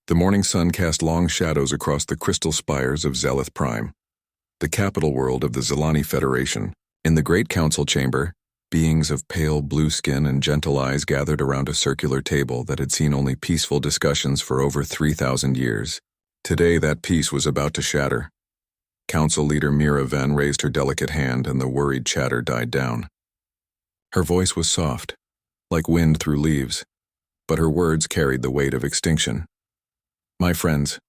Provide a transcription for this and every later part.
The morning sun cast long shadows across the crystal spires of Zelith Prime, the capital world of the Zilani Federation. In the great council chamber, beings of pale blue skin and gentle eyes gathered around a circular table that had seen only peaceful discussions for over 3,000 years. Today that peace was about to shatter. Council leader Mira Ven raised her delicate hand and the worried chatter died down. Her voice was soft, like wind through leaves, but her words carried the weight of extinction. My friends,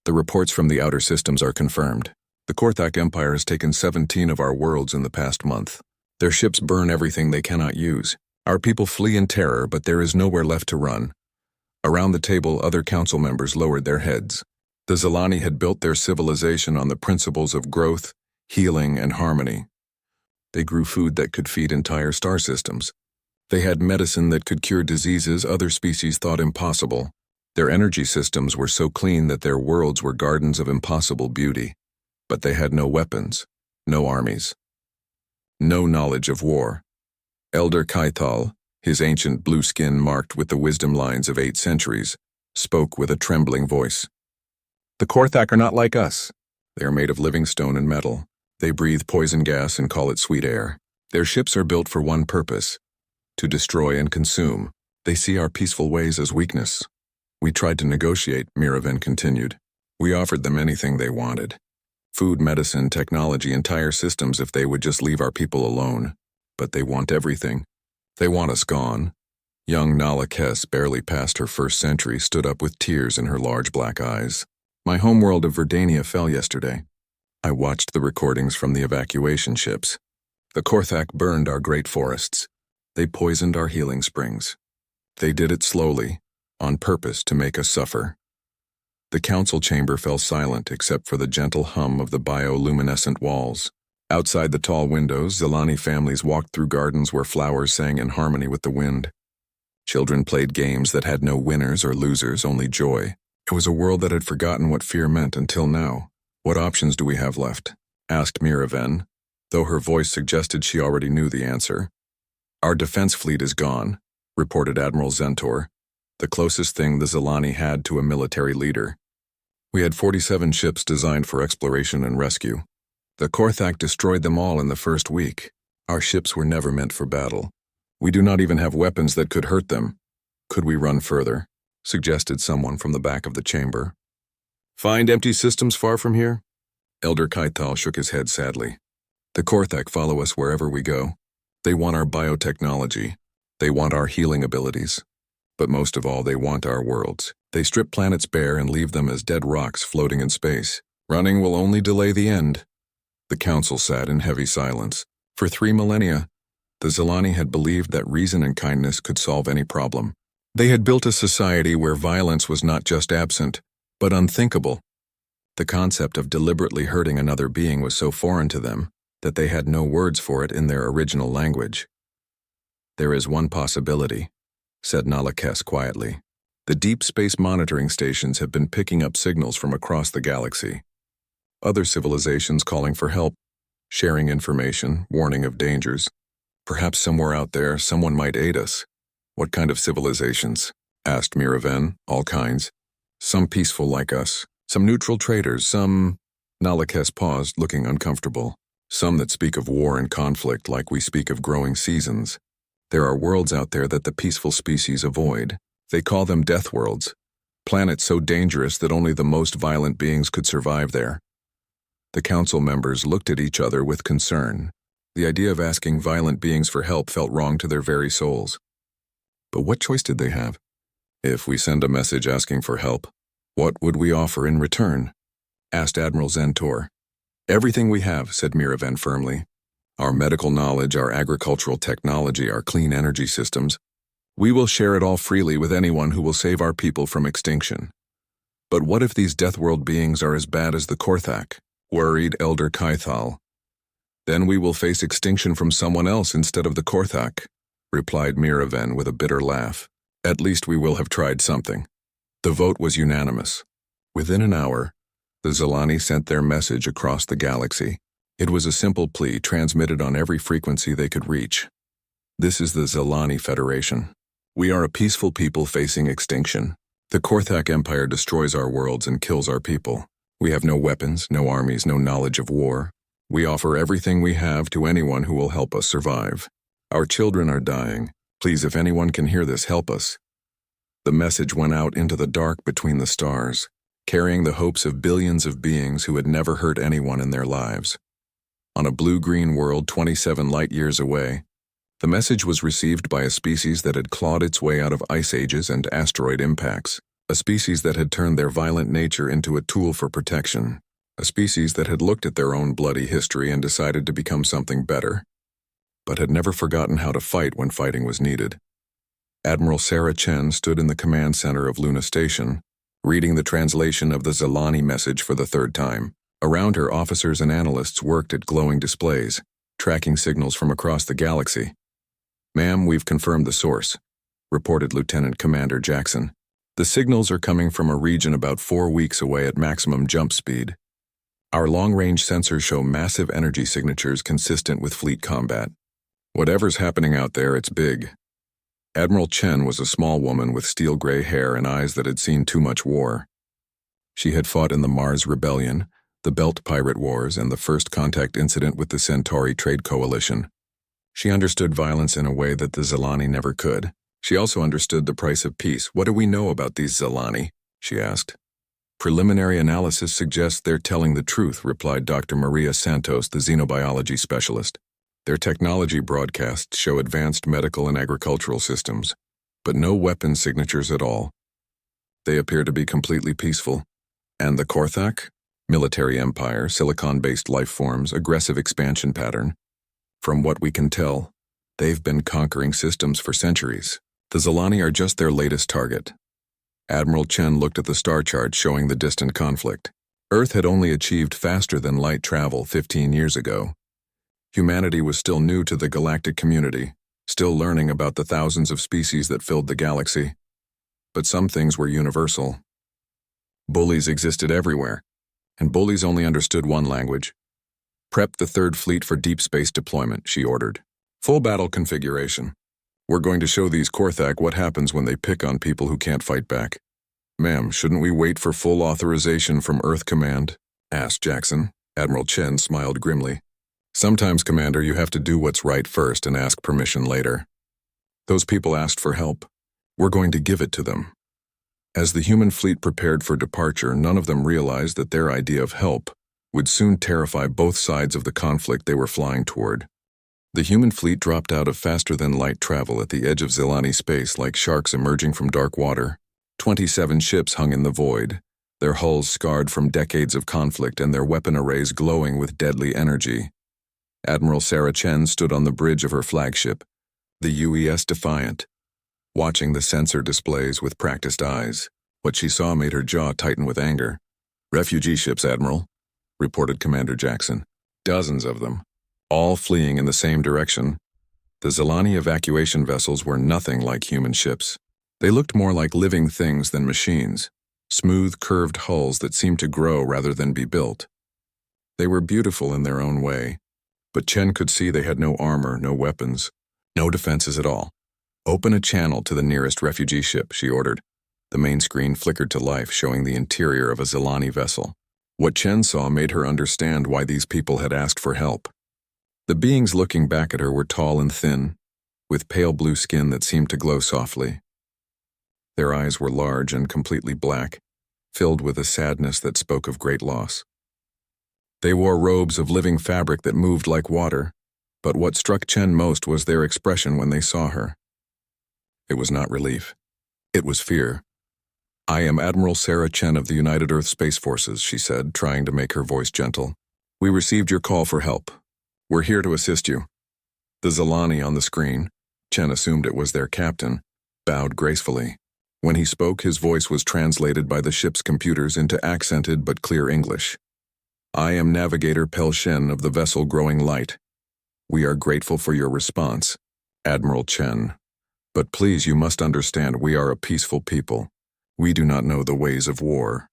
the reports from the outer systems are confirmed. The Korthak Empire has taken 17 of our worlds in the past month. Their ships burn everything they cannot use. Our people flee in terror, but there is nowhere left to run. Around the table, other council members lowered their heads. The Zilani had built their civilization on the principles of growth, healing, and harmony. They grew food that could feed entire star systems. They had medicine that could cure diseases other species thought impossible. Their energy systems were so clean that their worlds were gardens of impossible beauty. But they had no weapons, no armies, no knowledge of war. Elder Kaithal, his ancient blue skin marked with the wisdom lines of 8 centuries, spoke with a trembling voice. The Korthak are not like us. They are made of living stone and metal. They breathe poison gas and call it sweet air. Their ships are built for one purpose, to destroy and consume. They see our peaceful ways as weakness. We tried to negotiate, Miraven continued. We offered them anything they wanted. Food, medicine, technology, entire systems if they would just leave our people alone. But they want everything. They want us gone. Young Nala Kess, barely past her first century, stood up with tears in her large black eyes. My homeworld of Verdania fell yesterday. I watched the recordings from the evacuation ships. The Korthak burned our great forests. They poisoned our healing springs. They did it slowly, on purpose to make us suffer. The council chamber fell silent except for the gentle hum of the bioluminescent walls. Outside the tall windows, Zilani families walked through gardens where flowers sang in harmony with the wind. Children played games that had no winners or losers, only joy. It was a world that had forgotten what fear meant until now. What options do we have left? Asked Miraven, though her voice suggested she already knew the answer. Our defense fleet is gone, reported Admiral Zentor, the closest thing the Zilani had to a military leader. We had 47 ships designed for exploration and rescue. The Korthak destroyed them all in the first week. Our ships were never meant for battle. We do not even have weapons that could hurt them. Could we run further? Suggested someone from the back of the chamber. Find empty systems far from here? Elder Kaithal shook his head sadly. The Korthak follow us wherever we go. They want our biotechnology. They want our healing abilities. But most of all, they want our worlds. They strip planets bare and leave them as dead rocks floating in space. Running will only delay the end. The council sat in heavy silence. For 3 millennia, the Zilani had believed that reason and kindness could solve any problem. They had built a society where violence was not just absent, but unthinkable. The concept of deliberately hurting another being was so foreign to them that they had no words for it in their original language. There is one possibility, said Nala Kess quietly. The deep space monitoring stations have been picking up signals from across the galaxy. Other civilizations calling for help, sharing information, warning of dangers. Perhaps somewhere out there, someone might aid us. What kind of civilizations? Asked Miraven. All kinds. Some peaceful like us. Some neutral traders. Some... Nala Kess paused, looking uncomfortable. Some that speak of war and conflict like we speak of growing seasons. There are worlds out there that the peaceful species avoid. They call them Deathworlds. Planets so dangerous that only the most violent beings could survive there. The council members looked at each other with concern. The idea of asking violent beings for help felt wrong to their very souls. But what choice did they have? If we send a message asking for help, what would we offer in return? Asked Admiral Zentor. Everything we have, said Miraven firmly. Our medical knowledge, our agricultural technology, our clean energy systems. We will share it all freely with anyone who will save our people from extinction. But what if these Deathworld beings are as bad as the Korthak? Worried Elder Kaithal. Then we will face extinction from someone else instead of the Korthak, replied Miraven with a bitter laugh. At least we will have tried something. The vote was unanimous. Within an hour, the Zilani sent their message across the galaxy. It was a simple plea transmitted on every frequency they could reach. This is the Zilani Federation. We are a peaceful people facing extinction. The Korthak Empire destroys our worlds and kills our people. We have no weapons, no armies, no knowledge of war. We offer everything we have to anyone who will help us survive. Our children are dying. Please, if anyone can hear this, help us." The message went out into the dark between the stars, carrying the hopes of billions of beings who had never hurt anyone in their lives. On a blue-green world 27 light-years away, the message was received by a species that had clawed its way out of ice ages and asteroid impacts, a species that had turned their violent nature into a tool for protection, a species that had looked at their own bloody history and decided to become something better, but had never forgotten how to fight when fighting was needed. Admiral Sarah Chen stood in the command center of Luna Station, reading the translation of the Zilani message for the third time. Around her, officers and analysts worked at glowing displays, tracking signals from across the galaxy. "Ma'am, we've confirmed the source," reported Lieutenant Commander Jackson. "The signals are coming from a region about 4 weeks away at maximum jump speed. Our long-range sensors show massive energy signatures consistent with fleet combat. Whatever's happening out there, it's big." Admiral Chen was a small woman with steel-gray hair and eyes that had seen too much war. She had fought in the Mars Rebellion, the Belt Pirate Wars, and the First Contact incident with the Centauri Trade Coalition. She understood violence in a way that the Zilani never could. She also understood the price of peace. "What do we know about these Zilani?" she asked. "Preliminary analysis suggests they're telling the truth," replied Dr. Maria Santos, the xenobiology specialist. "Their technology broadcasts show advanced medical and agricultural systems, but no weapon signatures at all. They appear to be completely peaceful. And the Korthak? Military empire, silicon-based life forms, aggressive expansion pattern. From what we can tell, they've been conquering systems for centuries. The Zilani are just their latest target." Admiral Chen looked at the star chart showing the distant conflict. Earth had only achieved faster-than-light travel 15 years ago. Humanity was still new to the galactic community, still learning about the thousands of species that filled the galaxy. But some things were universal. Bullies existed everywhere, and bullies only understood one language. "Prep the Third Fleet for deep space deployment," she ordered. "Full battle configuration. We're going to show these Korthak what happens when they pick on people who can't fight back." "Ma'am, shouldn't we wait for full authorization from Earth Command?" asked Jackson. Admiral Chen smiled grimly. "Sometimes, Commander, you have to do what's right first and ask permission later. Those people asked for help. We're going to give it to them." As the human fleet prepared for departure, none of them realized that their idea of help would soon terrify both sides of the conflict they were flying toward. The human fleet dropped out of faster-than-light travel at the edge of Zilani space like sharks emerging from dark water. 27 ships hung in the void, their hulls scarred from decades of conflict and their weapon arrays glowing with deadly energy. Admiral Sarah Chen stood on the bridge of her flagship, the UES Defiant, watching the sensor displays with practiced eyes. What she saw made her jaw tighten with anger. "Refugee ships, Admiral," reported Commander Jackson. "Dozens of them, all fleeing in the same direction." The Zilani evacuation vessels were nothing like human ships. They looked more like living things than machines, smooth, curved hulls that seemed to grow rather than be built. They were beautiful in their own way, but Chen could see they had no armor, no weapons, no defenses at all. "Open a channel to the nearest refugee ship," she ordered. The main screen flickered to life, showing the interior of a Zilani vessel. What Chen saw made her understand why these people had asked for help. The beings looking back at her were tall and thin, with pale blue skin that seemed to glow softly. Their eyes were large and completely black, filled with a sadness that spoke of great loss. They wore robes of living fabric that moved like water, but what struck Chen most was their expression when they saw her. It was not relief. It was fear. "I am Admiral Sarah Chen of the United Earth Space Forces," she said, trying to make her voice gentle. "We received your call for help. We're here to assist you." The Zilani on the screen, Chen assumed it was their captain, bowed gracefully. When he spoke, his voice was translated by the ship's computers into accented but clear English. "I am Navigator Pel Shen of the vessel Growing Light. We are grateful for your response, Admiral Chen. But please, you must understand we are a peaceful people. We do not know the ways of war."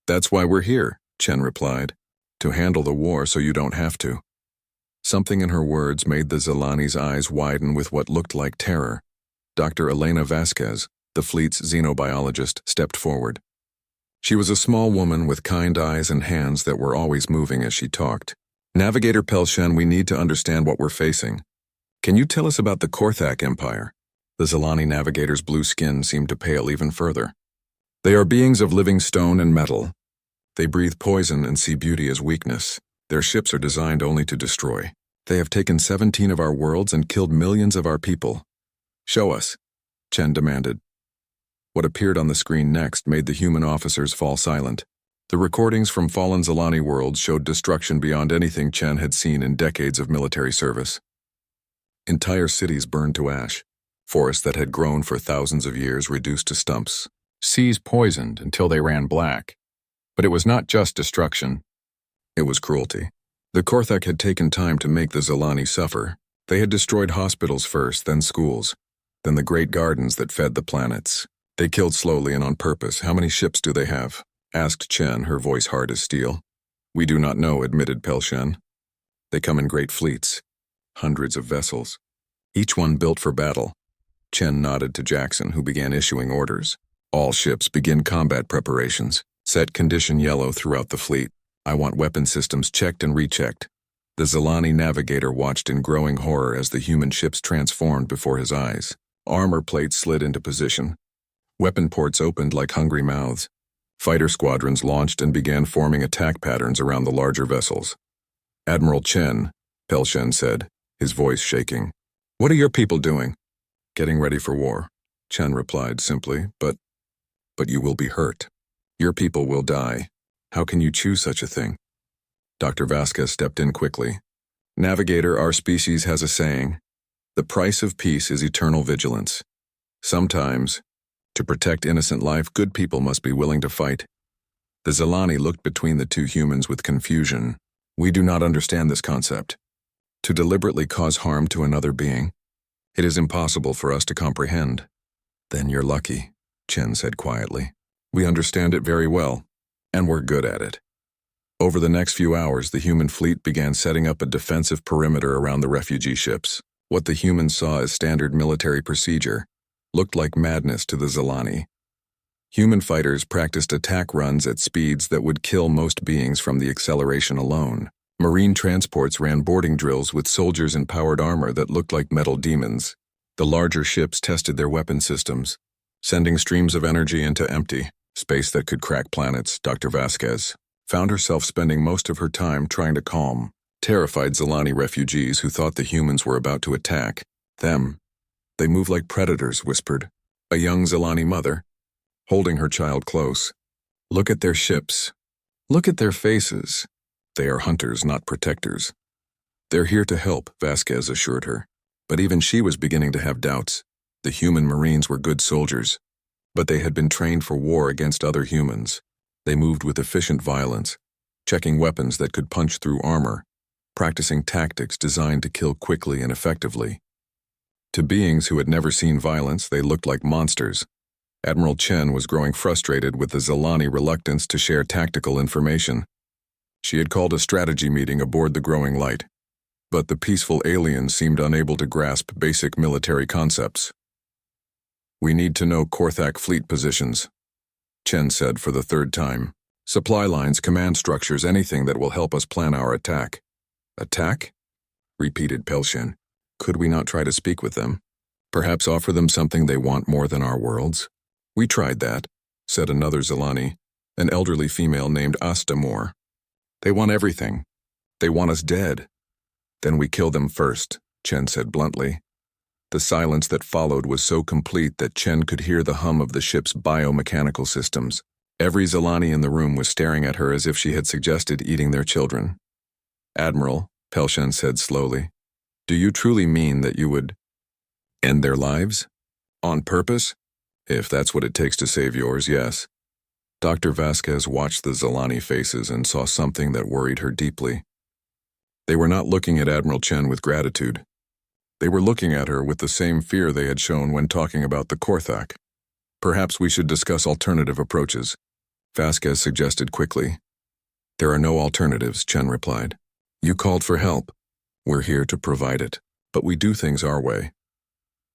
"That's why we're here," Chen replied. "To handle the war so you don't have to." Something in her words made the Zilani's eyes widen with what looked like terror. "Dr. Elena Vasquez," The fleet's xenobiologist stepped forward. She was a small woman with kind eyes and hands that were always moving as she talked. Navigator Pelshen, we need to understand what we're facing. Can you tell us about the Korthak Empire? The Zilani navigator's blue skin seemed to pale even further. They are beings of living stone and metal. They breathe poison and see beauty as weakness. Their ships are designed only to destroy. They have taken 17 of our worlds and killed millions of our people. Show us, Chen demanded. What appeared on the screen next made the human officers fall silent. The recordings from fallen Zilani worlds showed destruction beyond anything Chen had seen in decades of military service. Entire cities burned to ash. Forests that had grown for thousands of years reduced to stumps. Seas poisoned until they ran black. But it was not just destruction. It was cruelty. The Korthak had taken time to make the Zilani suffer. They had destroyed hospitals first, then schools, then the great gardens that fed the planets. They killed slowly and on purpose. How many ships do they have? Asked Chen, her voice hard as steel. We do not know, admitted Pelshen. They come in great fleets. Hundreds of vessels. Each one built for battle. Chen nodded to Jackson, who began issuing orders. All ships begin combat preparations. Set condition yellow throughout the fleet. I want weapon systems checked and rechecked. The Zilani navigator watched in growing horror as the human ships transformed before his eyes. Armor plates slid into position. Weapon ports opened like hungry mouths. Fighter squadrons launched and began forming attack patterns around the larger vessels. Admiral Chen, Pelshen said, his voice shaking. What are your people doing? Getting ready for war, Chen replied simply, but you will be hurt. Your people will die. How can you choose such a thing? Dr. Vasquez stepped in quickly. Navigator, our species has a saying. The price of peace is eternal vigilance. Sometimes, to protect innocent life, good people must be willing to fight. The Zilani looked between the two humans with confusion. We do not understand this concept. To deliberately cause harm to another being, it is impossible for us to comprehend. Then you're lucky, Chen said quietly. We understand it very well, and we're good at it. Over the next few hours, the human fleet began setting up a defensive perimeter around the refugee ships. What the humans saw as standard military procedure looked like madness to the Zilani. Human fighters practiced attack runs at speeds that would kill most beings from the acceleration alone. Marine transports ran boarding drills with soldiers in powered armor that looked like metal demons. The larger ships tested their weapon systems, sending streams of energy into empty space that could crack planets. Dr. Vasquez found herself spending most of her time trying to calm terrified Zilani refugees who thought the humans were about to attack them. They move like predators, whispered a young Zilani mother, holding her child close. Look at their ships. Look at their faces. They are hunters, not protectors. They're here to help, Vasquez assured her. But even she was beginning to have doubts. The human Marines were good soldiers, but they had been trained for war against other humans. They moved with efficient violence, checking weapons that could punch through armor, practicing tactics designed to kill quickly and effectively. To beings who had never seen violence, they looked like monsters. Admiral Chen was growing frustrated with the Zilani reluctance to share tactical information. She had called a strategy meeting aboard the Growing Light, but the peaceful aliens seemed unable to grasp basic military concepts. We need to know Korthak fleet positions, Chen said for the third time. Supply lines, command structures, anything that will help us plan our attack. Attack? Repeated Pelshen. Could we not try to speak with them? Perhaps offer them something they want more than our worlds? We tried that, said another Zilani, an elderly female named Asta Moore. They want everything. They want us dead. Then we kill them first, Chen said bluntly. The silence that followed was so complete that Chen could hear the hum of the ship's biomechanical systems. Every Zilani in the room was staring at her as if she had suggested eating their children. Admiral, Pelshen said slowly, do you truly mean that you would end their lives? On purpose? If that's what it takes to save yours, yes. Dr. Vasquez watched the Zilani faces and saw something that worried her deeply. They were not looking at Admiral Chen with gratitude. They were looking at her with the same fear they had shown when talking about the Korthak. Perhaps we should discuss alternative approaches, Vasquez suggested quickly. There are no alternatives, Chen replied. You called for help. We're here to provide it, but we do things our way.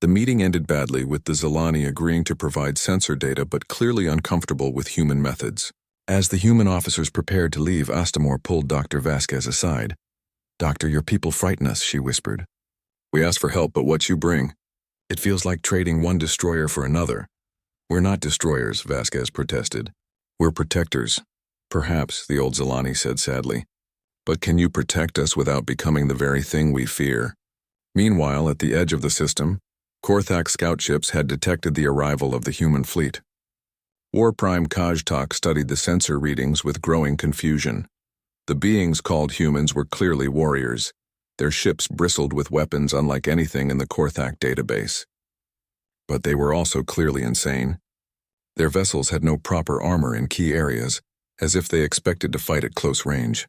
The meeting ended badly, with the Zilani agreeing to provide sensor data but clearly uncomfortable with human methods. As the human officers prepared to leave, Astamor pulled Dr. Vasquez aside. "Doctor, your people frighten us," she whispered. "We ask for help, but what you bring? It feels like trading one destroyer for another." "We're not destroyers," Vasquez protested. "We're protectors." "Perhaps," the old Zilani said sadly. "But can you protect us without becoming the very thing we fear?" Meanwhile, at the edge of the system, Korthak scout ships had detected the arrival of the human fleet. War Prime Kajtak studied the sensor readings with growing confusion. The beings called humans were clearly warriors. Their ships bristled with weapons unlike anything in the Korthak database. But they were also clearly insane. Their vessels had no proper armor in key areas, as if they expected to fight at close range.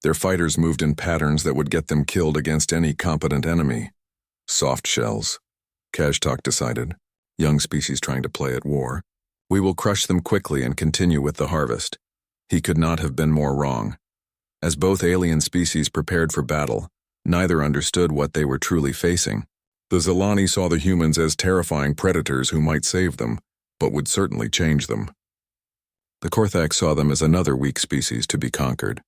Their fighters moved in patterns that would get them killed against any competent enemy. Soft shells, Kajtak decided. Young species trying to play at war. We will crush them quickly and continue with the harvest. He could not have been more wrong. As both alien species prepared for battle, neither understood what they were truly facing. The Zilani saw the humans as terrifying predators who might save them, but would certainly change them. The Korthak saw them as another weak species to be conquered.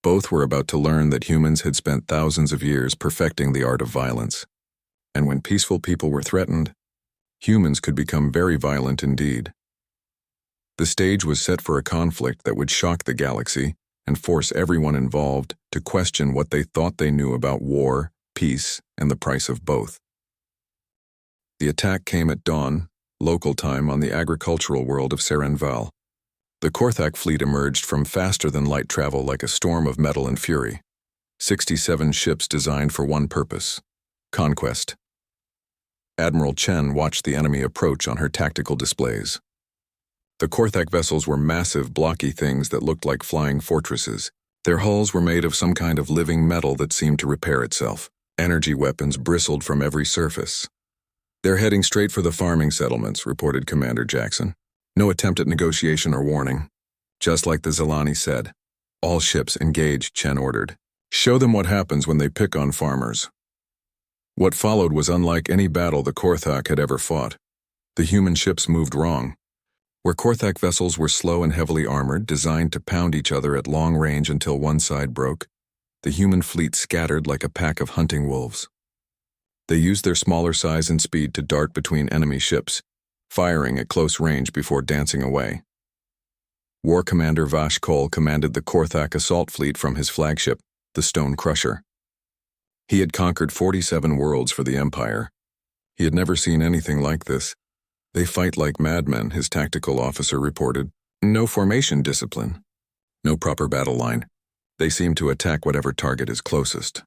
Both were about to learn that humans had spent thousands of years perfecting the art of violence. And when peaceful people were threatened, humans could become very violent indeed. The stage was set for a conflict that would shock the galaxy and force everyone involved to question what they thought they knew about war, peace, and the price of both. The attack came at dawn, local time, on the agricultural world of Serenval. The Korthak fleet emerged from faster-than-light travel like a storm of metal and fury. 67 ships designed for one purpose: conquest. Admiral Chen watched the enemy approach on her tactical displays. The Korthak vessels were massive, blocky things that looked like flying fortresses. Their hulls were made of some kind of living metal that seemed to repair itself. Energy weapons bristled from every surface. "They're heading straight for the farming settlements," reported Commander Jackson. No attempt at negotiation or warning. Just like the Zilani said. "All ships engage," Chen ordered. "Show them what happens when they pick on farmers." What followed was unlike any battle the Korthak had ever fought. The human ships moved wrong. Where Korthak vessels were slow and heavily armored, designed to pound each other at long range until one side broke, the human fleet scattered like a pack of hunting wolves. They used their smaller size and speed to dart between enemy ships, firing at close range before dancing away. War Commander Vash Kol commanded the Korthak assault fleet from his flagship, the Stone Crusher. He had conquered 47 worlds for the Empire. He had never seen anything like this. "They fight like madmen," his tactical officer reported. "No formation discipline. No proper battle line. They seem to attack whatever target is closest."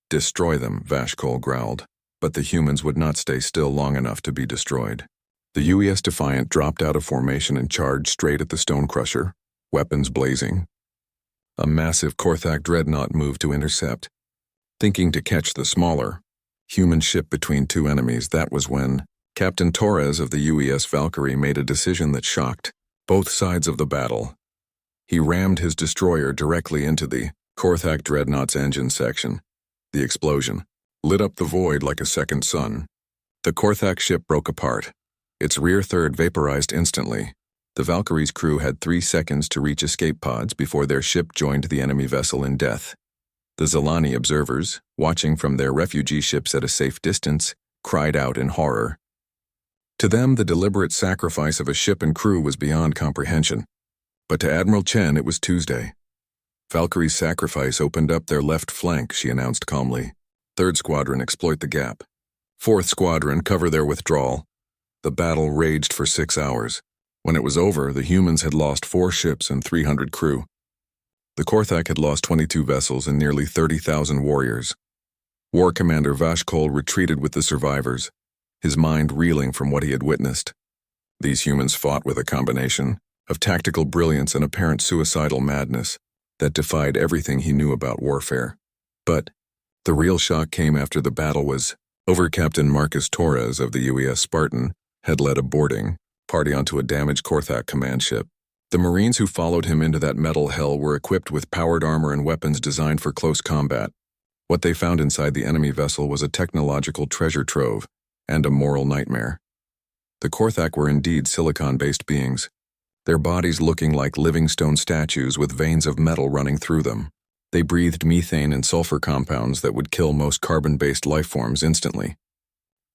"Destroy them," Vash Kol growled. But the humans would not stay still long enough to be destroyed. The UES Defiant dropped out of formation and charged straight at the Stone Crusher, weapons blazing. A massive Korthak dreadnought moved to intercept. Thinking to catch the smaller, human ship between two enemies, that was when Captain Torres of the UES Valkyrie made a decision that shocked both sides of the battle. He rammed his destroyer directly into the Korthak dreadnought's engine section. The explosion lit up the void like a second sun. The Korthak ship broke apart. Its rear third vaporized instantly. The Valkyrie's crew had 3 seconds to reach escape pods before their ship joined the enemy vessel in death. The Zilani observers, watching from their refugee ships at a safe distance, cried out in horror. To them, the deliberate sacrifice of a ship and crew was beyond comprehension. But to Admiral Chen, it was Tuesday. "Valkyrie's sacrifice opened up their left flank," she announced calmly. "3rd Squadron, exploit the gap. 4th Squadron, cover their withdrawal." The battle raged for 6 hours. When it was over, the humans had lost 4 ships and 300 crew. The Korthak had lost 22 vessels and nearly 30,000 warriors. War Commander Vash Kol retreated with the survivors, his mind reeling from what he had witnessed. These humans fought with a combination of tactical brilliance and apparent suicidal madness that defied everything he knew about warfare. But the real shock came after the battle was over. Captain Marcus Torres of the UES Spartan had led a boarding party onto a damaged Korthak command ship. The Marines who followed him into that metal hell were equipped with powered armor and weapons designed for close combat. What they found inside the enemy vessel was a technological treasure trove, and a moral nightmare. The Korthak were indeed silicon-based beings, their bodies looking like living stone statues with veins of metal running through them. They breathed methane and sulfur compounds that would kill most carbon-based life forms instantly.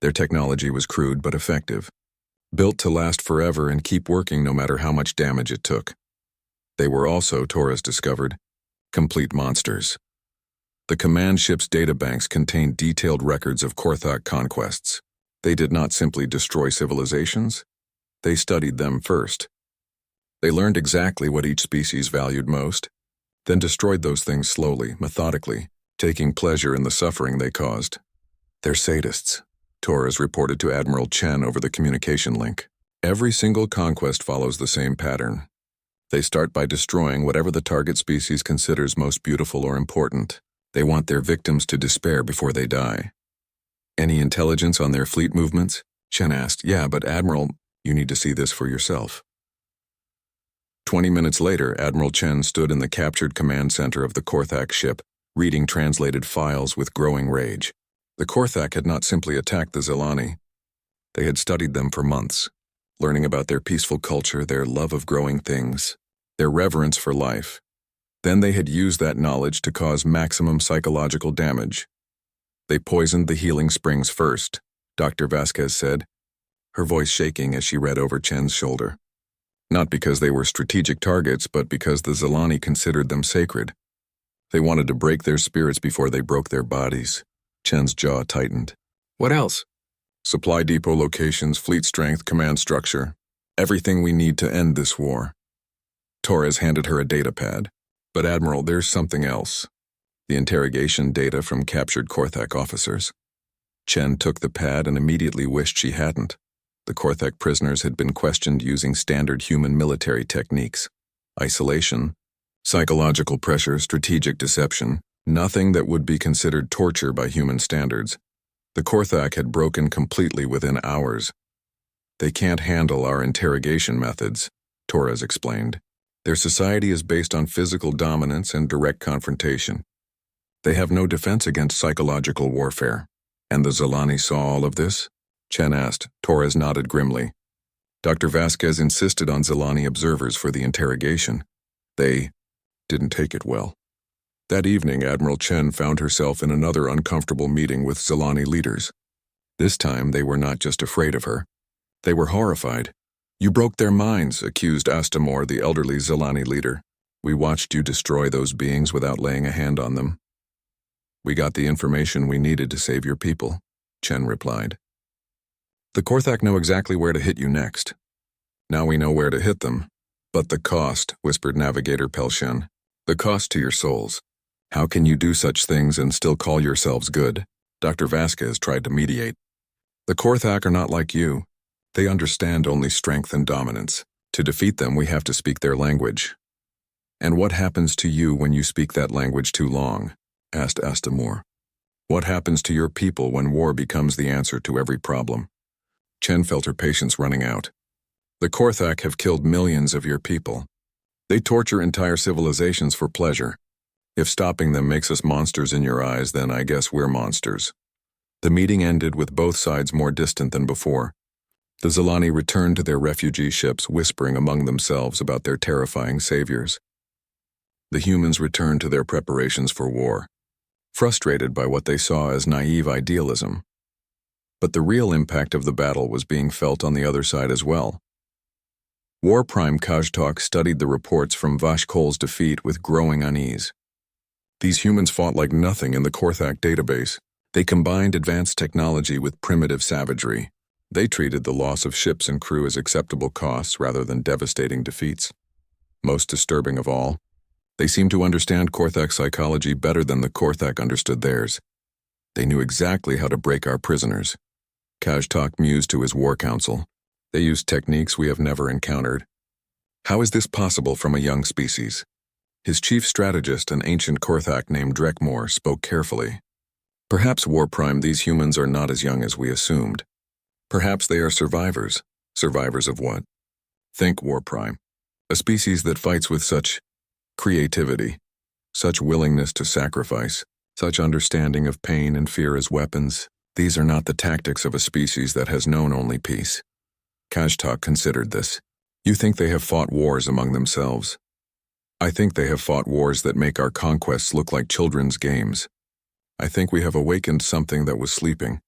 Their technology was crude but effective, built to last forever and keep working no matter how much damage it took. They were also, Torres discovered, complete monsters. The command ship's databanks contained detailed records of Korthak conquests. They did not simply destroy civilizations, they studied them first. They learned exactly what each species valued most, then destroyed those things slowly, methodically, taking pleasure in the suffering they caused. They're sadists, Torres reported to Admiral Chen over the communication link. Every single conquest follows the same pattern. They start by destroying whatever the target species considers most beautiful or important. They want their victims to despair before they die. Any intelligence on their fleet movements? Chen asked. Yeah, but Admiral, you need to see this for yourself. 20 minutes later, Admiral Chen stood in the captured command center of the Korthak ship, reading translated files with growing rage. The Korthak had not simply attacked the Zilani. They had studied them for months, learning about their peaceful culture, their love of growing things, their reverence for life. Then they had used that knowledge to cause maximum psychological damage. They poisoned the healing springs first, Dr. Vasquez said, her voice shaking as she read over Chen's shoulder. Not because they were strategic targets, but because the Zilani considered them sacred. They wanted to break their spirits before they broke their bodies. Chen's jaw tightened. What else? Supply depot locations, fleet strength, command structure. Everything we need to end this war. Torres handed her a data pad. But Admiral, there's something else. The interrogation data from captured Korthak officers. Chen took the pad and immediately wished she hadn't. The Korthak prisoners had been questioned using standard human military techniques. Isolation, psychological pressure, strategic deception, nothing that would be considered torture by human standards. The Korthak had broken completely within hours. They can't handle our interrogation methods, Torres explained. Their society is based on physical dominance and direct confrontation. They have no defense against psychological warfare. And the Zilani saw all of this? Chen asked. Torres nodded grimly. Dr. Vasquez insisted on Zilani observers for the interrogation. They didn't take it well. That evening, Admiral Chen found herself in another uncomfortable meeting with Zilani leaders. This time, they were not just afraid of her. They were horrified. You broke their minds, accused Astamor, the elderly Zilani leader. We watched you destroy those beings without laying a hand on them. We got the information we needed to save your people, Chen replied. The Korthak know exactly where to hit you next. Now we know where to hit them. But the cost, whispered Navigator Pelshen. The cost to your souls. How can you do such things and still call yourselves good? Dr. Vasquez tried to mediate. The Korthak are not like you. They understand only strength and dominance. To defeat them, we have to speak their language. And what happens to you when you speak that language too long? Asked Astamor. What happens to your people when war becomes the answer to every problem? Chen felt her patience running out. The Korthak have killed millions of your people. They torture entire civilizations for pleasure. If stopping them makes us monsters in your eyes, then I guess we're monsters. The meeting ended with both sides more distant than before. The Zilani returned to their refugee ships, whispering among themselves about their terrifying saviors. The humans returned to their preparations for war, frustrated by what they saw as naive idealism. But the real impact of the battle was being felt on the other side as well. War Prime Kajtok studied the reports from Vashkol's defeat with growing unease. These humans fought like nothing in the Korthak database. They combined advanced technology with primitive savagery. They treated the loss of ships and crew as acceptable costs rather than devastating defeats. Most disturbing of all, they seemed to understand Korthak psychology better than the Korthak understood theirs. They knew exactly how to break our prisoners. Kajtok mused to his war council. They used techniques we have never encountered. How is this possible from a young species? His chief strategist, an ancient Korthak named Drekmor, spoke carefully. Perhaps, War Prime, these humans are not as young as we assumed. Perhaps they are survivors. Survivors of what? Think, War Prime. A species that fights with such creativity, such willingness to sacrifice, such understanding of pain and fear as weapons. These are not the tactics of a species that has known only peace. Kajtak considered this. You think they have fought wars among themselves. I think they have fought wars that make our conquests look like children's games. I think we have awakened something that was sleeping.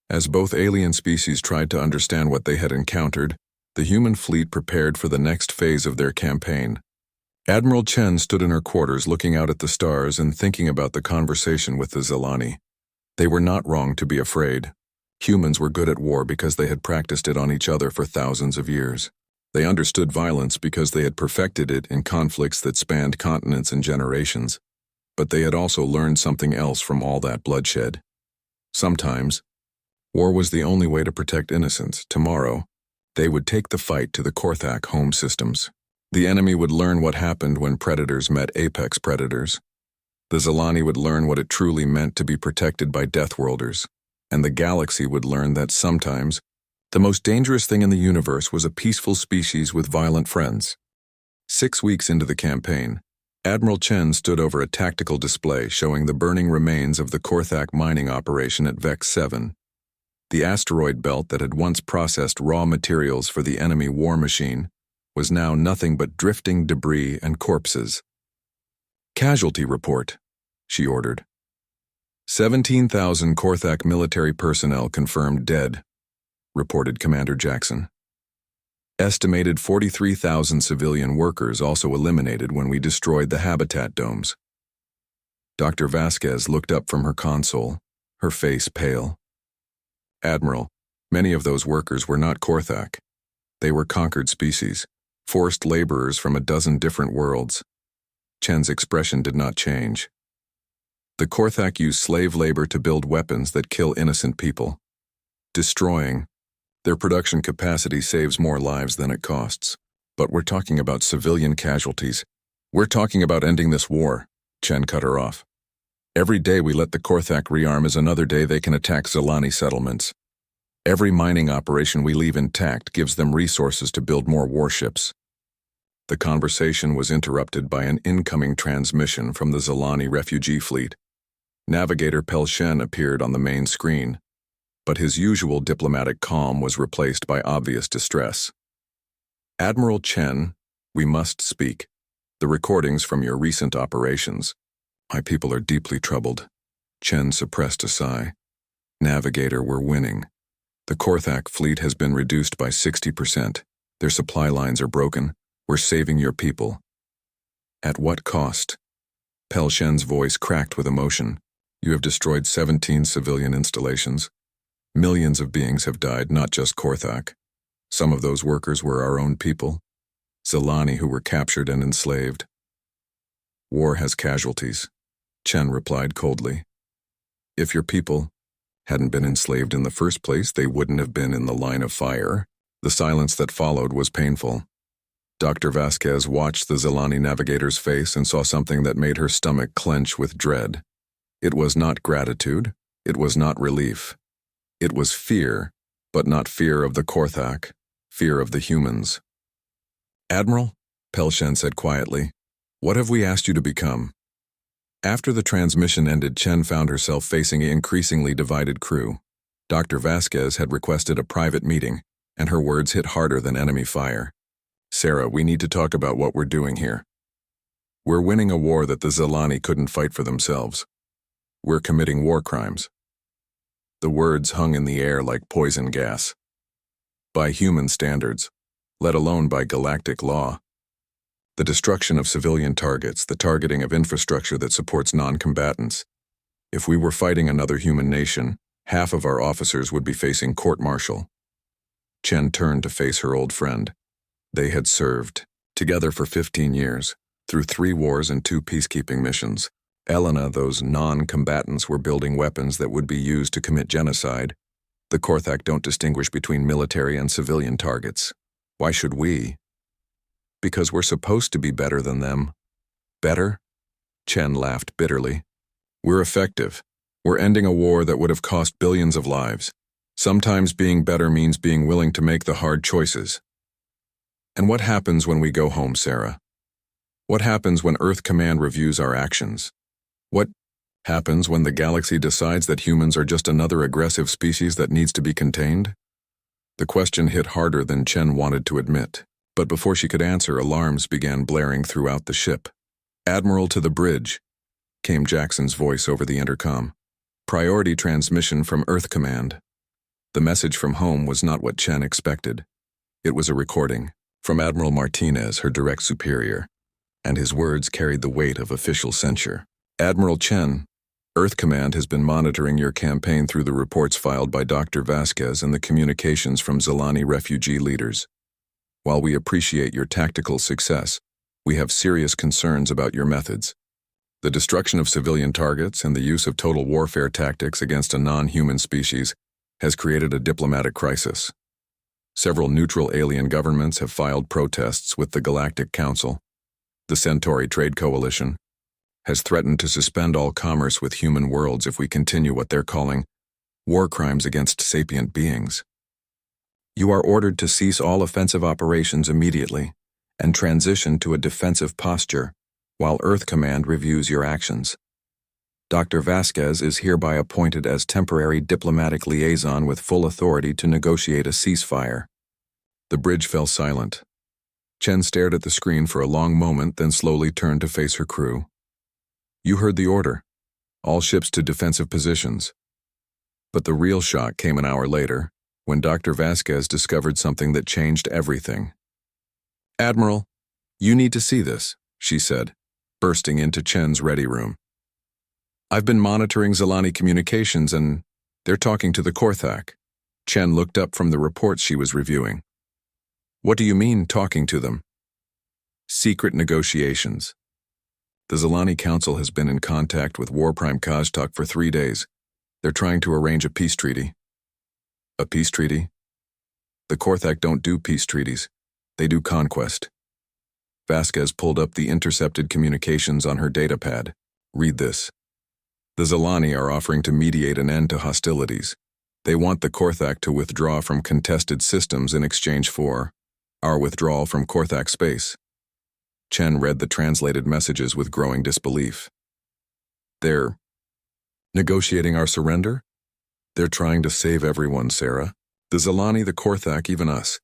As both alien species tried to understand what they had encountered, the human fleet prepared for the next phase of their campaign. Admiral Chen stood in her quarters looking out at the stars and thinking about the conversation with the Zilani. They were not wrong to be afraid. Humans were good at war because they had practiced it on each other for thousands of years. They understood violence because they had perfected it in conflicts that spanned continents and generations. But they had also learned something else from all that bloodshed. Sometimes, war was the only way to protect innocents. Tomorrow, they would take the fight to the Korthak home systems. The enemy would learn what happened when predators met apex predators. The Zilani would learn what it truly meant to be protected by Deathworlders, and the galaxy would learn that sometimes, the most dangerous thing in the universe was a peaceful species with violent friends. 6 weeks into the campaign, Admiral Chen stood over a tactical display showing the burning remains of the Korthak mining operation at Vex 7. The asteroid belt that had once processed raw materials for the enemy war machine was now nothing but drifting debris and corpses. Casualty report, she ordered. 17,000 Korthak military personnel confirmed dead, reported Commander Jackson. Estimated 43,000 civilian workers also eliminated when we destroyed the habitat domes. Dr. Vasquez looked up from her console, her face pale. Admiral, many of those workers were not Korthak. They were conquered species, forced laborers from a dozen different worlds. Chen's expression did not change. The Korthak use slave labor to build weapons that kill innocent people. Destroying their production capacity saves more lives than it costs. But we're talking about civilian casualties. We're talking about ending this war, Chen cut her off. Every day we let the Korthak rearm is another day they can attack Zilani settlements. Every mining operation we leave intact gives them resources to build more warships. The conversation was interrupted by an incoming transmission from the Zilani refugee fleet. Navigator Pel-Shen appeared on the main screen, but his usual diplomatic calm was replaced by obvious distress. Admiral Chen, we must speak. The recordings from your recent operations. My people are deeply troubled. Chen suppressed a sigh. Navigator, we're winning. The Korthak fleet has been reduced by 60%. Their supply lines are broken. We're saving your people. At what cost? Pel-Shen's voice cracked with emotion. You have destroyed 17 civilian installations. Millions of beings have died, not just Korthak. Some of those workers were our own people, Zilani who were captured and enslaved. War has casualties, Chen replied coldly. If your people hadn't been enslaved in the first place, they wouldn't have been in the line of fire. The silence that followed was painful. Dr. Vasquez watched the Zilani navigator's face and saw something that made her stomach clench with dread. It was not gratitude. It was not relief. It was fear, but not fear of the Korthak, fear of the humans. Admiral, Pel-Shen said quietly, what have we asked you to become? After the transmission ended, Chen found herself facing an increasingly divided crew. Dr. Vasquez had requested a private meeting, and her words hit harder than enemy fire. Sarah, we need to talk about what we're doing here. We're winning a war that the Zilani couldn't fight for themselves. We're committing war crimes. The words hung in the air like poison gas. By human standards, let alone by galactic law. The destruction of civilian targets, the targeting of infrastructure that supports non-combatants. If we were fighting another human nation, half of our officers would be facing court-martial. Chen turned to face her old friend. They had served together for 15 years, through 3 wars and 2 peacekeeping missions. Elena, those non-combatants were building weapons that would be used to commit genocide. The Korthak don't distinguish between military and civilian targets. Why should we? Because we're supposed to be better than them. Better? Chen laughed bitterly. We're effective. We're ending a war that would have cost billions of lives. Sometimes being better means being willing to make the hard choices. And what happens when we go home, Sarah? What happens when Earth Command reviews our actions? What Happens when the galaxy decides that humans are just another aggressive species that needs to be contained? The question hit harder than Chen wanted to admit, but before she could answer, alarms began blaring throughout the ship. "Admiral, to the bridge," came Jackson's voice over the intercom. "Priority transmission from Earth Command." The message from home was not what Chen expected. It was a recording from Admiral Martinez, her direct superior, and his words carried the weight of official censure. "Admiral Chen, Earth Command has been monitoring your campaign through the reports filed by Dr. Vasquez and the communications from Zilani refugee leaders. While we appreciate your tactical success, we have serious concerns about your methods. The destruction of civilian targets and the use of total warfare tactics against a non-human species has created a diplomatic crisis. Several neutral alien governments have filed protests with the Galactic Council. The Centauri Trade Coalition has threatened to suspend all commerce with human worlds if we continue what they're calling war crimes against sapient beings. You are ordered to cease all offensive operations immediately and transition to a defensive posture while Earth Command reviews your actions. Dr. Vasquez is hereby appointed as temporary diplomatic liaison with full authority to negotiate a ceasefire." The bridge fell silent. Chen stared at the screen for a long moment, then slowly turned to face her crew. "You heard the order. All ships to defensive positions." But the real shock came an hour later, when Dr. Vasquez discovered something that changed everything. "Admiral, you need to see this," she said, bursting into Chen's ready room. "I've been monitoring Zilani communications and they're talking to the Korthak." Chen looked up from the reports she was reviewing. "What do you mean, talking to them?" "Secret negotiations. The Zilani Council has been in contact with War Prime Kajtak for 3 days. They're trying to arrange a peace treaty." "A peace treaty?" "The Korthak don't do peace treaties. They do conquest." Vasquez pulled up the intercepted communications on her datapad. "Read this. The Zilani are offering to mediate an end to hostilities. They want the Korthak to withdraw from contested systems in exchange for our withdrawal from Korthak space." Chen read the translated messages with growing disbelief. "They're negotiating our surrender? They're trying to save everyone, Sarah. The Zilani, the Korthak, even us.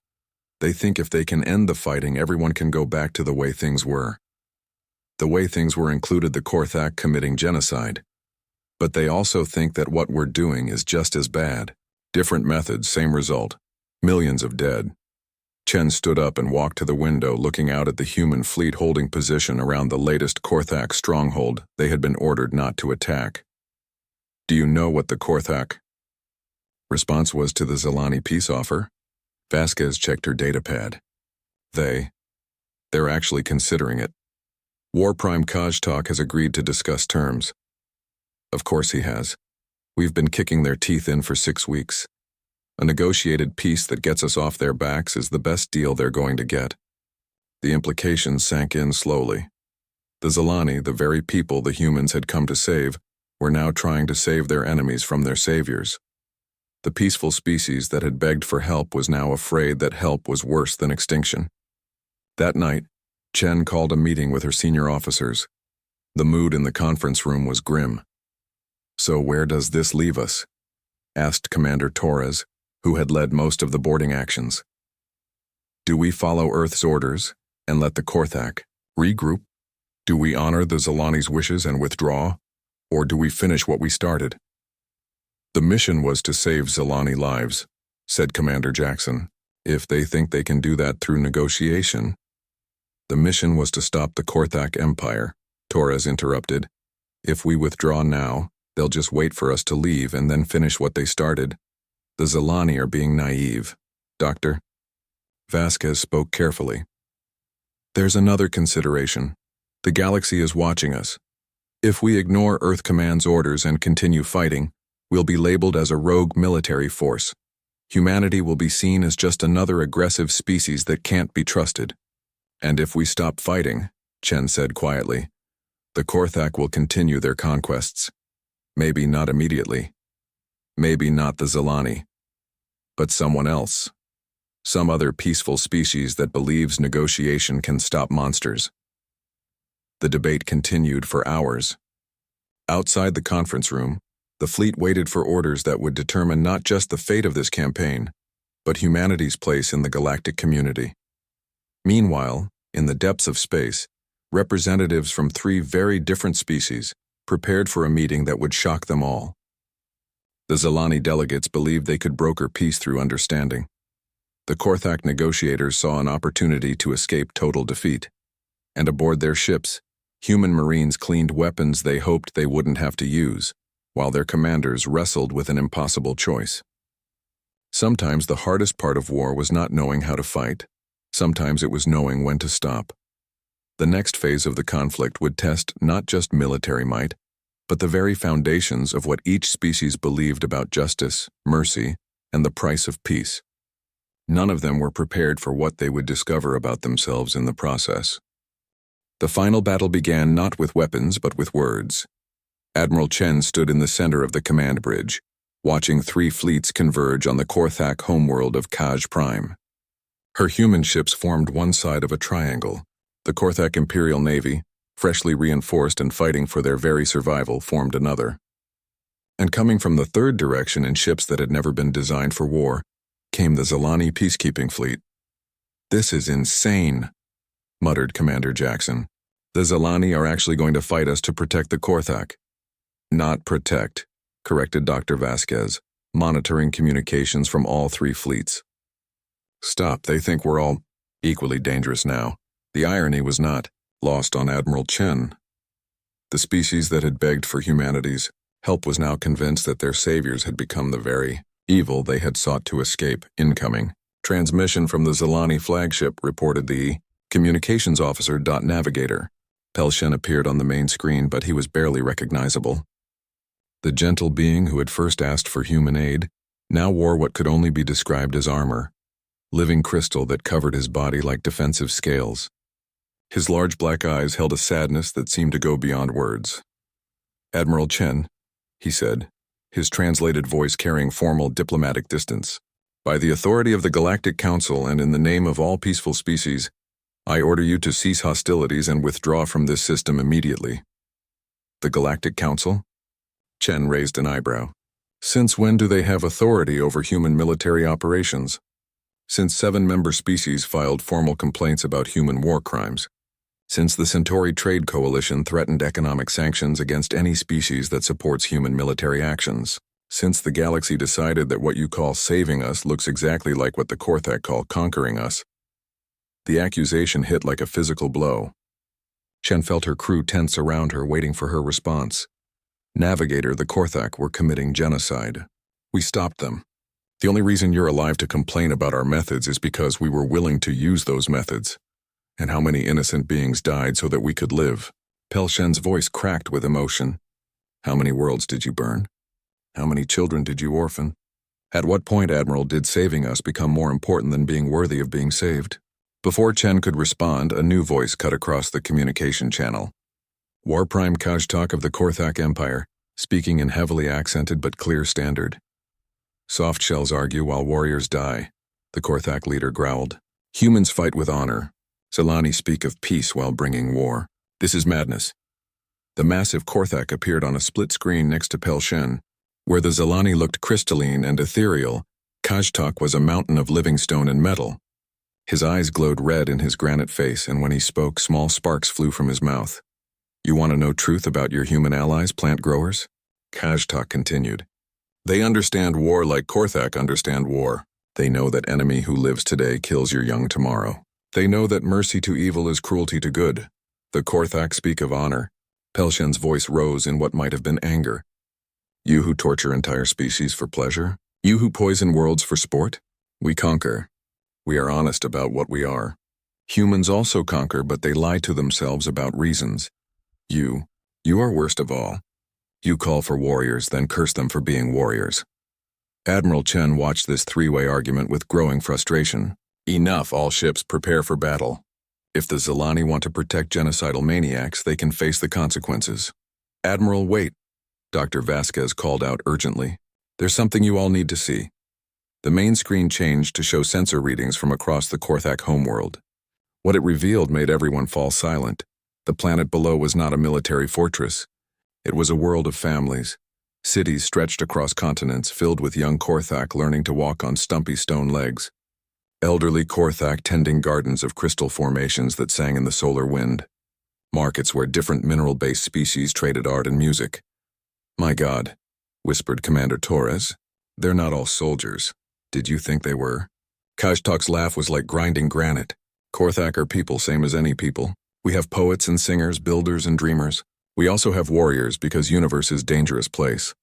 They think if they can end the fighting, everyone can go back to the way things were. The way things were included the Korthak committing genocide. But they also think that what we're doing is just as bad. Different methods, same result. Millions of dead." Chen stood up and walked to the window, looking out at the human fleet holding position around the latest Korthak stronghold they had been ordered not to attack. "Do you know what the Korthak response was to the Zilani peace offer?" Vasquez checked her datapad. They're actually considering it. War Prime Kajtak has agreed to discuss terms." "Of course he has. We've been kicking their teeth in for 6 weeks. A negotiated peace that gets us off their backs is the best deal they're going to get." The implications sank in slowly. The Zilani, the very people the humans had come to save, were now trying to save their enemies from their saviors. The peaceful species that had begged for help was now afraid that help was worse than extinction. That night, Chen called a meeting with her senior officers. The mood in the conference room was grim. "So where does this leave us?" asked Commander Torres, who had led most of the boarding actions. "Do we follow Earth's orders and let the Korthak regroup? Do we honor the Zilani's wishes and withdraw? Or do we finish what we started?" "The mission was to save Zilani lives," said Commander Jackson. "If they think they can do that through negotiation." "The mission was to stop the Korthak Empire," Torres interrupted. "If we withdraw now, they'll just wait for us to leave and then finish what they started. The Zilani are being naive, Doctor." Vasquez spoke carefully. "There's another consideration. The galaxy is watching us. If we ignore Earth Command's orders and continue fighting, we'll be labeled as a rogue military force. Humanity will be seen as just another aggressive species that can't be trusted. And if we stop fighting," Chen said quietly, "the Korthak will continue their conquests. Maybe not immediately. Maybe not the Zilani. But someone else. Some other peaceful species that believes negotiation can stop monsters." The debate continued for hours. Outside the conference room, the fleet waited for orders that would determine not just the fate of this campaign, but humanity's place in the galactic community. Meanwhile, in the depths of space, representatives from 3 very different species prepared for a meeting that would shock them all. The Zilani delegates believed they could broker peace through understanding. The Korthak negotiators saw an opportunity to escape total defeat, and aboard their ships, human marines cleaned weapons they hoped they wouldn't have to use, while their commanders wrestled with an impossible choice. Sometimes the hardest part of war was not knowing how to fight. Sometimes it was knowing when to stop. The next phase of the conflict would test not just military might, but the very foundations of what each species believed about justice, mercy, and the price of peace. None of them were prepared for what they would discover about themselves in the process. The final battle began not with weapons but with words. Admiral Chen stood in the center of the command bridge, watching 3 fleets converge on the Korthak homeworld of Kaj Prime. Her human ships formed one side of a triangle. The Korthak Imperial Navy, freshly reinforced and fighting for their very survival, formed another. And coming from the third direction in ships that had never been designed for war, came the Zilani peacekeeping fleet. "This is insane," muttered Commander Jackson. "The Zilani are actually going to fight us to protect the Korthak." "Not protect," corrected Dr. Vasquez, monitoring communications from all 3 fleets. "Stop, they think we're all equally dangerous now." The irony was not lost on Admiral Chen. The species that had begged for humanity's help was now convinced that their saviors had become the very evil they had sought to escape. "Incoming. Transmission from the Zilani flagship," reported the communications officer. Navigator. Pelshen appeared on the main screen, but he was barely recognizable. The gentle being who had first asked for human aid now wore what could only be described as armor, living crystal that covered his body like defensive scales. His large black eyes held a sadness that seemed to go beyond words. "Admiral Chen," he said, his translated voice carrying formal diplomatic distance. "By the authority of the Galactic Council and in the name of all peaceful species, I order you to cease hostilities and withdraw from this system immediately." "The Galactic Council?" Chen raised an eyebrow. "Since when do they have authority over human military operations?" "Since 7 member species filed formal complaints about human war crimes. Since the Centauri Trade Coalition threatened economic sanctions against any species that supports human military actions. Since the galaxy decided that what you call saving us looks exactly like what the Korthak call conquering us." The accusation hit like a physical blow. Chen felt her crew tense around her, waiting for her response. "Navigator, the Korthak were committing genocide. We stopped them. The only reason you're alive to complain about our methods is because we were willing to use those methods. And how many innocent beings died so that we could live?" Pelshen's voice cracked with emotion. "How many worlds did you burn? How many children did you orphan? At what point, Admiral, did saving us become more important than being worthy of being saved?" Before Chen could respond, a new voice cut across the communication channel. War Prime Kajtak of the Korthak Empire, speaking in heavily accented but clear standard. "Soft shells argue while warriors die," the Korthak leader growled. "Humans fight with honor. Zilani speak of peace while bringing war. This is madness." The massive Korthak appeared on a split screen next to Pelshen. Where the Zilani looked crystalline and ethereal, Kajtak was a mountain of living stone and metal. His eyes glowed red in his granite face, and when he spoke, small sparks flew from his mouth. "You want to know truth about your human allies, plant growers?" Kajtak continued. "They understand war like Korthak understand war. They know that enemy who lives today kills your young tomorrow. They know that mercy to evil is cruelty to good. The Korthak speak of honor." Pelshen's voice rose in what might have been anger. "You who torture entire species for pleasure? You who poison worlds for sport? We conquer. We are honest about what we are. Humans also conquer, but they lie to themselves about reasons. You are worst of all. You call for warriors, then curse them for being warriors." Admiral Chen watched this 3-way argument with growing frustration. "Enough, all ships, prepare for battle. If the Zilani want to protect genocidal maniacs, they can face the consequences." "Admiral, wait," Dr. Vasquez called out urgently. "There's something you all need to see." The main screen changed to show sensor readings from across the Korthak homeworld. What it revealed made everyone fall silent. The planet below was not a military fortress. It was a world of families. Cities stretched across continents filled with young Korthak learning to walk on stumpy stone legs. Elderly Korthak tending gardens of crystal formations that sang in the solar wind. Markets where different mineral-based species traded art and music. "My God," whispered Commander Torres, "they're not all soldiers. Did you think they were?" Kajtak's laugh was like grinding granite. "Korthak are people same as any people. We have poets and singers, builders and dreamers. We also have warriors because universe is dangerous place."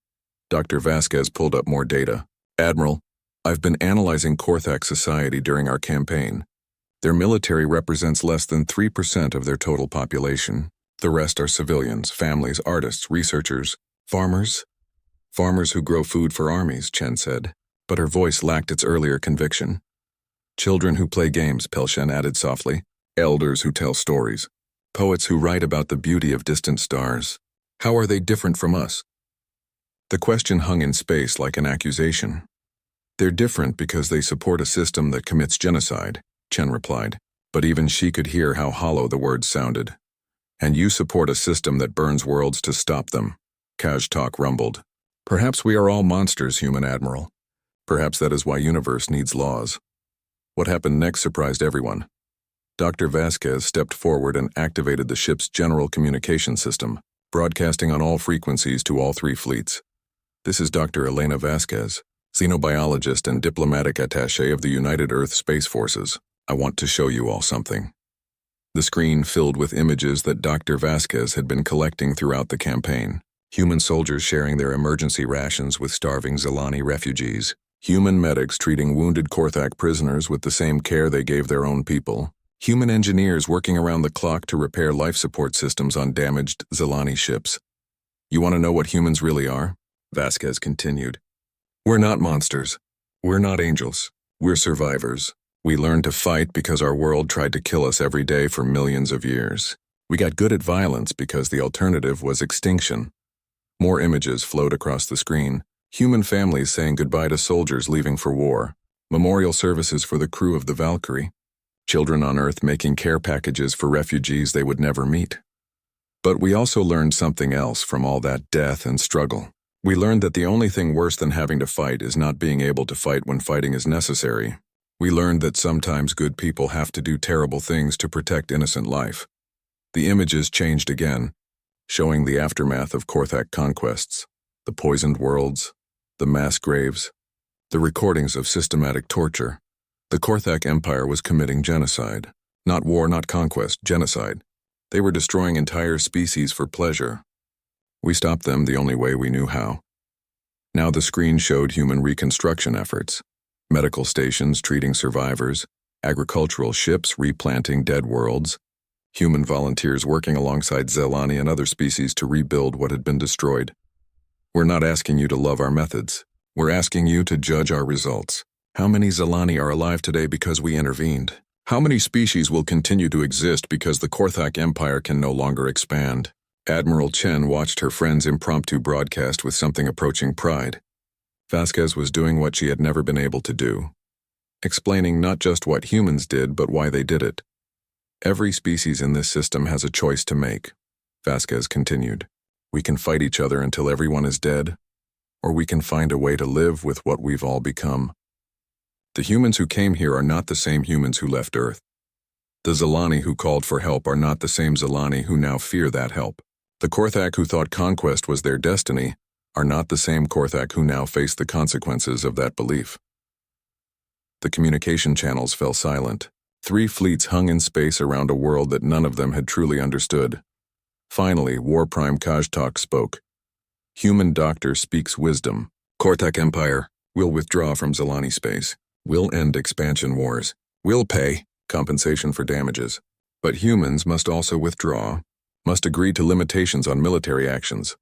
Dr. Vasquez pulled up more data. "Admiral, I've been analyzing Korthak society during our campaign. Their military represents less than 3% of their total population. The rest are civilians, families, artists, researchers, farmers. Farmers who grow food for armies," Chen said, but her voice lacked its earlier conviction. "Children who play games," Pelchen added softly. "Elders who tell stories. Poets who write about the beauty of distant stars. How are they different from us?" The question hung in space like an accusation. "They're different because they support a system that commits genocide," Chen replied, but even she could hear how hollow the words sounded. "And you support a system that burns worlds to stop them," Kajtak rumbled. "Perhaps we are all monsters, human admiral. Perhaps that is why universe needs laws." What happened next surprised everyone. Dr. Vasquez stepped forward and activated the ship's general communication system, broadcasting on all frequencies to all three fleets. "This is Dr. Elena Vasquez, xenobiologist and diplomatic attaché of the United Earth Space Forces. I want to show you all something." The screen filled with images that Dr. Vasquez had been collecting throughout the campaign. Human soldiers sharing their emergency rations with starving Zilani refugees. Human medics treating wounded Korthak prisoners with the same care they gave their own people. Human engineers working around the clock to repair life support systems on damaged Zilani ships. "You want to know what humans really are?" Vasquez continued. "We're not monsters. We're not angels. We're survivors. We learned to fight because our world tried to kill us every day for millions of years. We got good at violence because the alternative was extinction." More images flowed across the screen. Human families saying goodbye to soldiers leaving for war. Memorial services for the crew of the Valkyrie. Children on Earth making care packages for refugees they would never meet. But we also learned something else from all that death and struggle. We learned that the only thing worse than having to fight is not being able to fight when fighting is necessary. We learned that sometimes good people have to do terrible things to protect innocent life. The images changed again, showing the aftermath of Korthak conquests, the poisoned worlds, the mass graves, the recordings of systematic torture. The Korthak Empire was committing genocide. Not war, not conquest, genocide. They were destroying entire species for pleasure. We stopped them the only way we knew how. Now the screen showed human reconstruction efforts. Medical stations treating survivors, agricultural ships replanting dead worlds, human volunteers working alongside Zilani and other species to rebuild what had been destroyed. "We're not asking you to love our methods. We're asking you to judge our results. How many Zilani are alive today because we intervened? How many species will continue to exist because the Korthak Empire can no longer expand?" Admiral Chen watched her friend's impromptu broadcast with something approaching pride. Vasquez was doing what she had never been able to do, explaining not just what humans did but why they did it. "Every species in this system has a choice to make," Vasquez continued. "We can fight each other until everyone is dead, or we can find a way to live with what we've all become. The humans who came here are not the same humans who left Earth. The Zilani who called for help are not the same Zilani who now fear that help. The Korthak who thought conquest was their destiny are not the same Korthak who now face the consequences of that belief." The communication channels fell silent. Three fleets hung in space around a world that none of them had truly understood. Finally, War Prime Kajtak spoke. "Human doctor speaks wisdom. Korthak Empire will withdraw from Zilani space. We'll end expansion wars. We'll pay compensation for damages. But humans must also withdraw, must agree to limitations on military actions."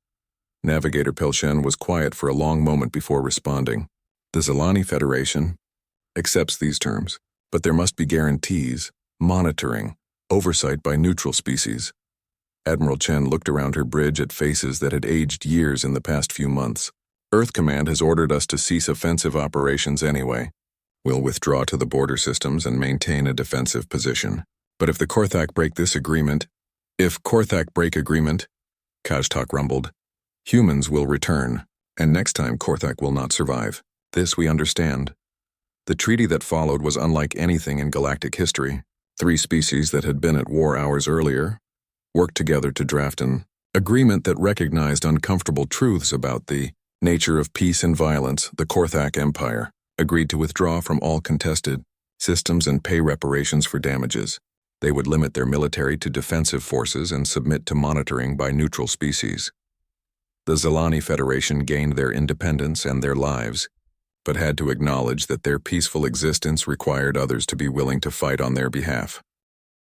Navigator Pelchen was quiet for a long moment before responding. "The Zilani Federation accepts these terms, but there must be guarantees, monitoring, oversight by neutral species." Admiral Chen looked around her bridge at faces that had aged years in the past few months. "Earth Command has ordered us to cease offensive operations anyway. We'll withdraw to the border systems and maintain a defensive position. But if the Korthak break this agreement, Kajtak rumbled, Humans will return, and next time Korthak will not survive. This we understand. The treaty that followed was unlike anything in galactic history. 3 species that had been at war hours earlier worked together to draft an agreement that recognized uncomfortable truths about the nature of peace and violence. The Korthak Empire agreed to withdraw from all contested systems and pay reparations for damages. They would limit their military to defensive forces and submit to monitoring by neutral species. The Zilani Federation gained their independence and their lives, but had to acknowledge that their peaceful existence required others to be willing to fight on their behalf.